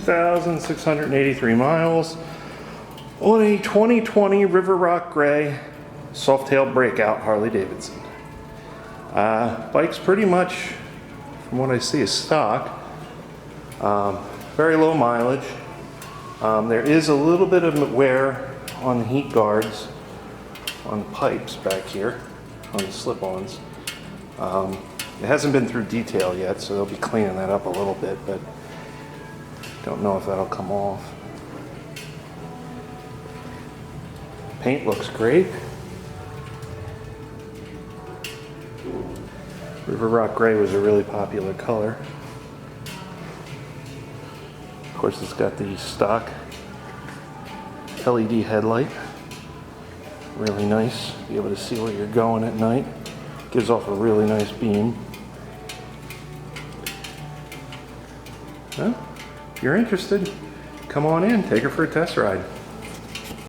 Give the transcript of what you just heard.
2,683 miles on a 2020 River Rock Gray Softail Breakout Harley-Davidson. Bike's pretty much, from what I see, is stock. Very low mileage. There is a little bit of wear on the heat guards, on the pipes back here, on the slip-ons. It hasn't been through detail yet, so they'll be cleaning that up a little bit, but don't know if that'll come off. Paint looks great. River Rock Gray was a really popular color. Of course, it's got the stock LED headlight. Really nice. Be able to see where you're going at night. Gives off a really nice beam. Well, if you're interested, come on in, take her for a test ride.